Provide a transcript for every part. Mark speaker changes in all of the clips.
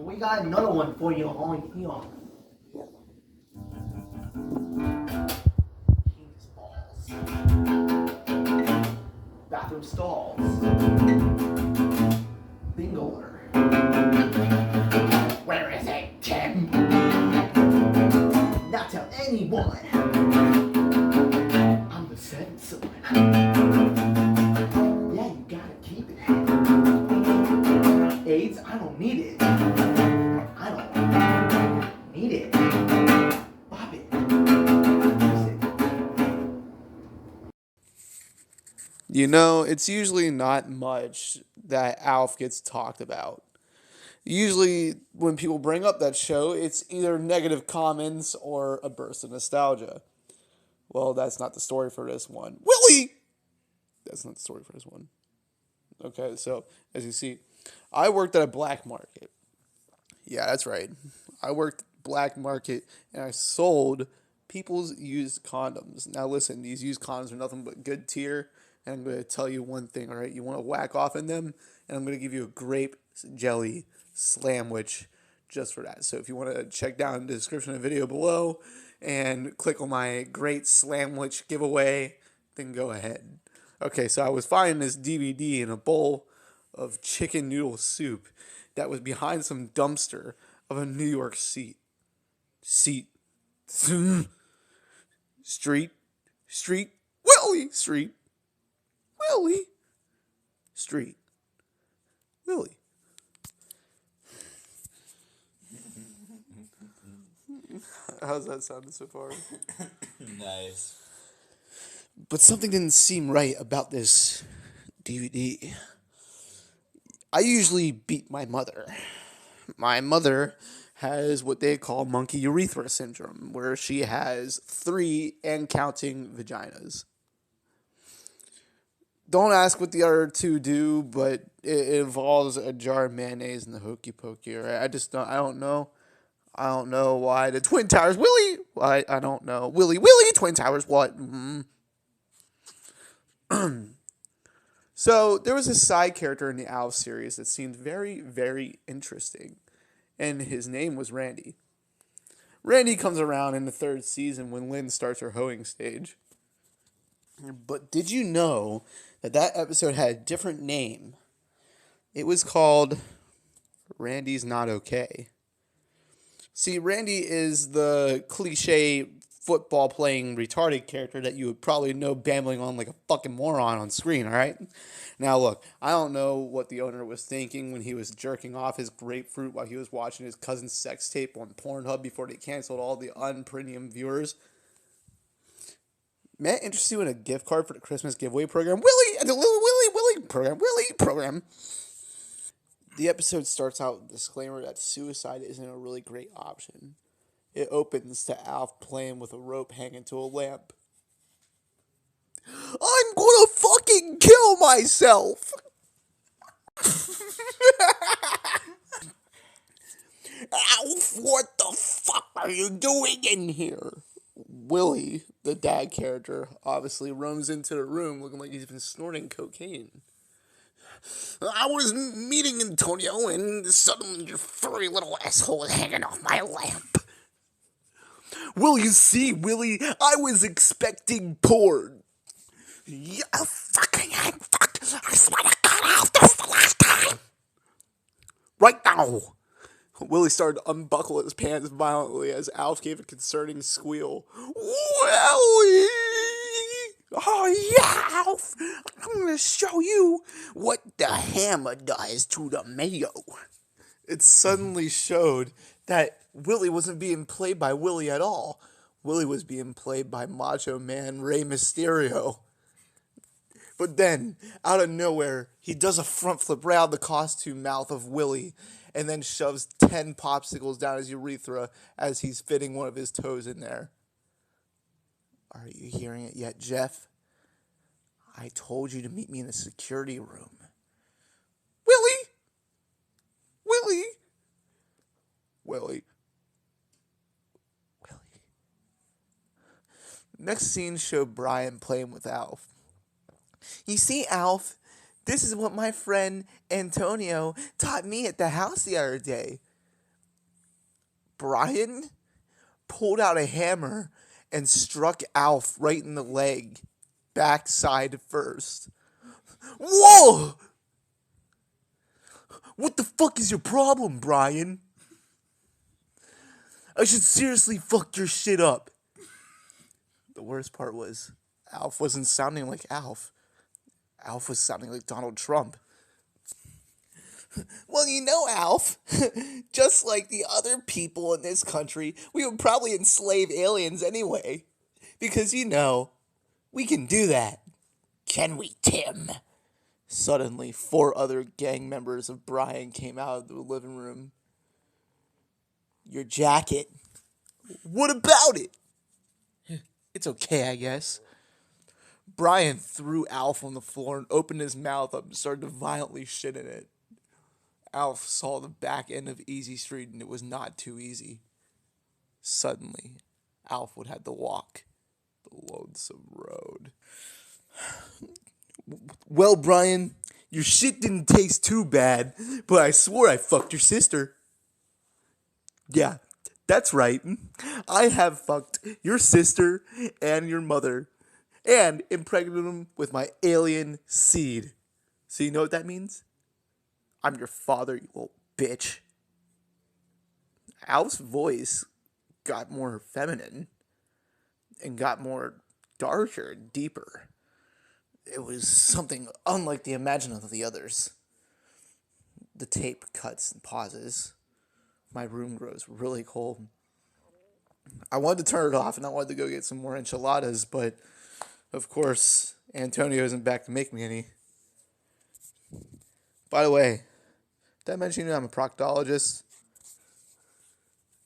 Speaker 1: we got another one for you on here. Penis balls. Bathroom stalls. Bingo order. Where is it, Tim? Not tell anyone. I'm the seventh son. Yeah, you gotta keep it. AIDS, I don't need it. I don't need it. Bop it. Use it.
Speaker 2: You know, it's usually not much that Alf gets talked about. Usually, when people bring up that show, it's either negative comments or a burst of nostalgia. Well, that's not the story for this one. Willie! That's not the story for this one. Okay, so as you see, I worked at a black market. Yeah, that's right. I worked black market and I sold people's used condoms. Now listen, these used condoms are nothing but good tier, and I'm going to tell you one thing, all right? You want to whack off in them, and I'm going to give you a grape jelly slamwich just for that. So if you want to check down the description of the video below and click on my great slamwich giveaway, then go ahead. Okay, so I was finding this DVD in a bowl of chicken noodle soup that was behind some dumpster of a New York street, Willie Street, Willie Street, Willie. How's that sounding so far?
Speaker 3: Nice.
Speaker 2: But something didn't seem right about this DVD. I usually beat my mother. My mother has what they call monkey urethra syndrome, where she has 3 and counting vaginas. Don't ask what the other 2 do, but it involves a jar of mayonnaise and the hokey pokey. Right? I don't know. I don't know why the Twin Towers, Willie. Why I don't know. Willie, Twin Towers. What? So there was a side character in the Alf series that seemed very, very interesting, and his name was Randy. Randy comes around in the 3rd season when Lynn starts her hoeing stage. But did you know that episode had a different name? It was called Randy's Not Okay. See, Randy is the cliche football playing retarded character that you would probably know babbling on like a fucking moron on screen, all right? Now, look, I don't know what the owner was thinking when he was jerking off his grapefruit while he was watching his cousin's sex tape on Pornhub before they canceled all the unpremium viewers. May I interest you in a gift card for the Christmas giveaway program? Willie program. The episode starts out with a disclaimer that suicide isn't a really great option. It opens to Alf playing with a rope hanging to a lamp. I'm gonna fucking kill myself! Alf, what the fuck are you doing in here? Willie, the dad character, obviously roams into the room looking like he's been snorting cocaine. I was meeting Antonio, and suddenly your furry little asshole is hanging off my lamp. Well, you see, Willie, I was expecting porn. You fucking fuck! I swear to God, Alf, this is the last time. Right now. Willie started to unbuckle his pants violently as Alf gave a concerning squeal. Willie! Oh, yeah, Alf! I'm going to show you what the hammer does to the mayo. It suddenly showed that Willie wasn't being played by Willie at all. Willie was being played by Macho Man Rey Mysterio. But then, out of nowhere, he does a front flip right out of the costume mouth of Willie and then shoves 10 popsicles down his urethra as he's fitting one of his toes in there. Are you hearing it yet, Jeff? I told you to meet me in the security room. Willie! Willie! Willie. Willie. Next scene showed Brian playing with Alf. You see, Alf, this is what my friend Antonio taught me at the house the other day. Brian pulled out a hammer and struck Alf right in the leg, backside first. Whoa! What the fuck is your problem, Brian? I should seriously fuck your shit up. The worst part was, Alf wasn't sounding like Alf. Alf was sounding like Donald Trump. Well, you know, Alf, just like the other people in this country, we would probably enslave aliens anyway. Because, you know, we can do that. Can we, Tim? Suddenly, 4 other gang members of Brian came out of the living room. Your jacket. What about it? It's okay, I guess. Brian threw Alf on the floor and opened his mouth up and started to violently shit in it. Alf saw the back end of Easy Street and it was not too easy. Suddenly, Alf would have to walk the lonesome road. Well, Brian, your shit didn't taste too bad, but I swore I fucked your sister. Yeah, that's right. I have fucked your sister and your mother and impregnated them with my alien seed. So you know what that means? I'm your father, you little bitch. Alf's voice got more feminine and got more darker and deeper. It was something unlike the imagination of the others. The tape cuts and pauses. My room grows really cold. I wanted to turn it off and I wanted to go get some more enchiladas, but of course, Antonio isn't back to make me any. By the way, did I mention I'm a proctologist?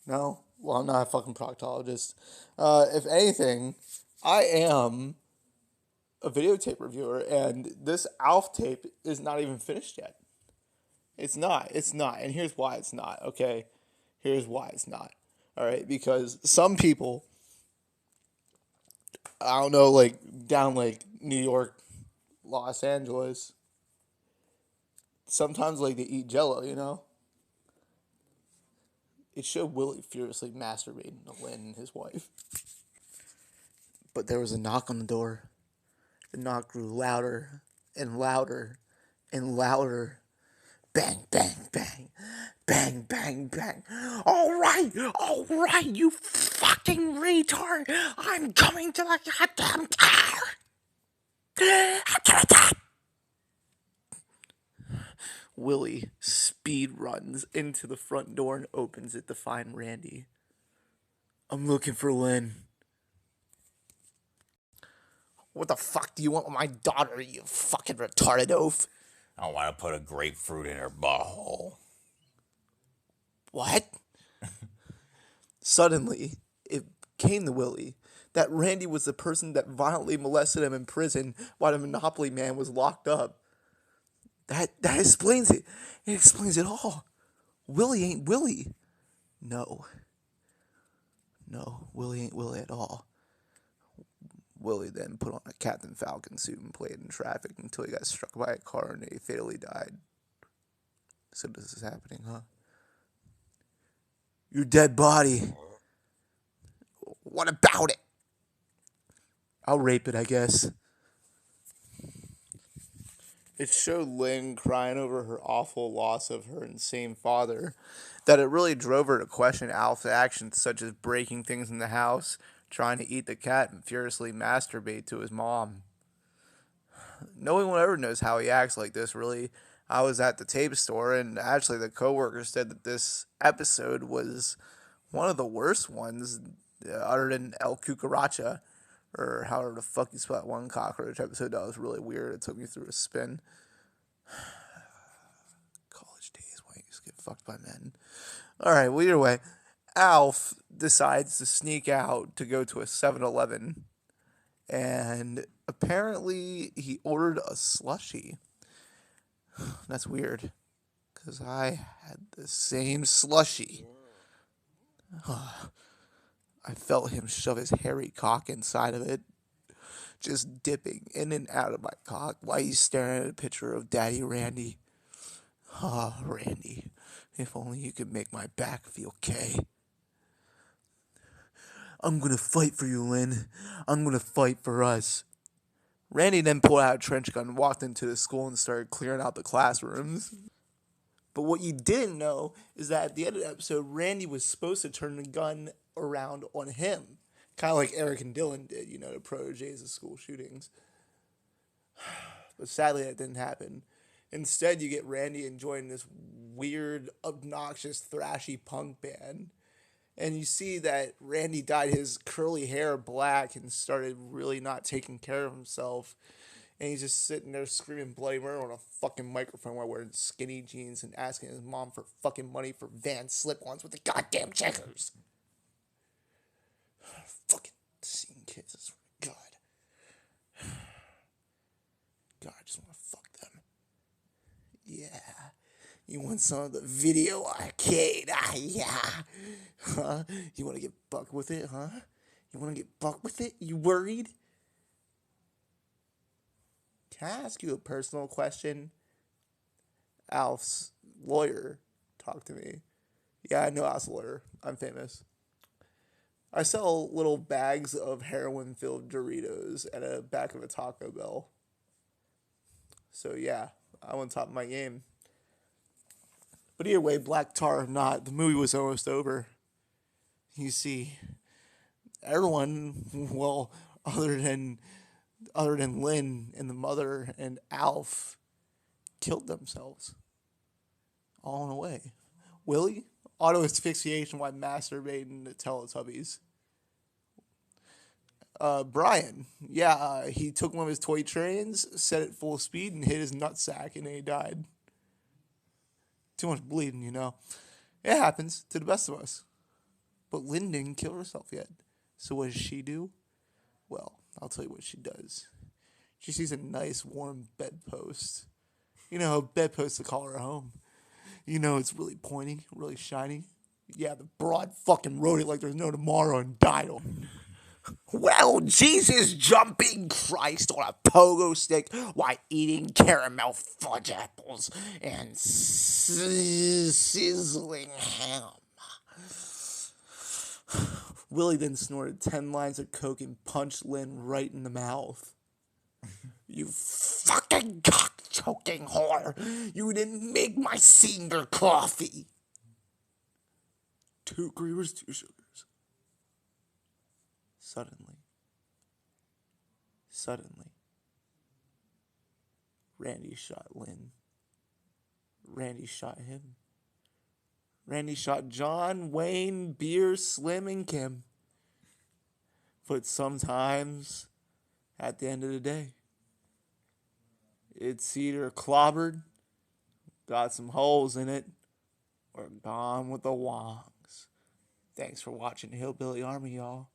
Speaker 2: No? Well, I'm not a fucking proctologist. If anything, I am a videotape reviewer, and this Alf tape is not even finished yet. It's not. And here's why it's not, okay? Here's why it's not. Alright, because some people, I don't know, like, down, like, New York, Los Angeles, sometimes, like, they eat Jell-O, you know? It showed Willie furiously masturbating to Lynn and his wife. But there was a knock on the door. The knock grew louder and louder and louder. Bang, bang, bang. Bang, bang, bang. All right, you fucking retard. I'm coming to the goddamn car. Willie speed runs into the front door and opens it to find Randy. I'm looking for Lynn. What the fuck do you want with my daughter, you fucking retarded oaf?
Speaker 3: I want to put a grapefruit in her butthole.
Speaker 2: What? Suddenly, it came to Willie that Randy was the person that violently molested him in prison while the Monopoly man was locked up. That explains it. It explains it all. Willie ain't Willie. No, Willie ain't Willie at all. Willie then put on a Captain Falcon suit and played in traffic until he got struck by a car and he fatally died. So this is happening, huh? Your dead body. What about it? I'll rape it, I guess. It showed Lynn crying over her awful loss of her insane father, that it really drove her to question Alf's actions, such as breaking things in the house, trying to eat the cat, and furiously masturbate to his mom. No one ever knows how he acts like this, really. I was at the tape store, and actually the coworker said that this episode was one of the worst ones, other than El Cucaracha, or however the fuck you spell that one cockroach episode. That was really weird. It took me through a spin. College days when I used to get fucked by men. Alright, well, either way, Alf decides to sneak out to go to a 7-Eleven, and apparently he ordered a slushie. That's weird, because I had the same slushie. I felt him shove his hairy cock inside of it, just dipping in and out of my cock while he's staring at a picture of Daddy Randy. Ah, Randy, if only you could make my back feel gay. I'm gonna fight for you, Lynn. I'm gonna fight for us. Randy then pulled out a trench gun and walked into the school and started clearing out the classrooms. But what you didn't know is that at the end of the episode, Randy was supposed to turn the gun around on him. Kind of like Eric and Dylan did, the proteges of school shootings. But sadly, that didn't happen. Instead, you get Randy enjoying this weird, obnoxious, thrashy punk band. And you see that Randy dyed his curly hair black and started really not taking care of himself. And he's just sitting there screaming bloody murder on a fucking microphone while wearing skinny jeans and asking his mom for fucking money for Vans slip-ons with the goddamn checkers. Fucking scene kids, I swear to God. God, I just want to fuck them. Yeah. You want some of the video arcade? Yeah. Huh? You want to get bucked with it, huh? You want to get bucked with it? You worried? Can I ask you a personal question? Alf's lawyer talked to me. Yeah, I know Alf's lawyer. I'm famous. I sell little bags of heroin-filled Doritos at the back of a Taco Bell. So yeah, I'm on top of my game. But either way, black tar or not, the movie was almost over. You see, everyone, well, other than Lynn and the mother and Alf, killed themselves. All in a way. Willie, auto asphyxiation while masturbating to Teletubbies. Brian, he took one of his toy trains, set it full speed, and hit his nutsack, and then he died. Too much bleeding, It happens to the best of us. But Lynn didn't kill herself yet. So what does she do? Well, I'll tell you what she does. She sees a nice warm bedpost. Bedposts to call her home. It's really pointy, really shiny. Yeah, the broad fucking rode it like there's no tomorrow and died on. Well, Jesus jumping Christ on a pogo stick while eating caramel fudge apples and sizzling ham. Willie then snorted 10 lines of coke and punched Lynn right in the mouth. You fucking cock-choking whore! You didn't make my senior coffee! 2 creamers, 2 sugars. Suddenly, Randy shot Lynn. Randy shot him. Randy shot John, Wayne, Beer, Slim, and Kim. But sometimes, at the end of the day, it's either clobbered, got some holes in it, or gone with the wongs. Thanks for watching Hillbilly Army, y'all.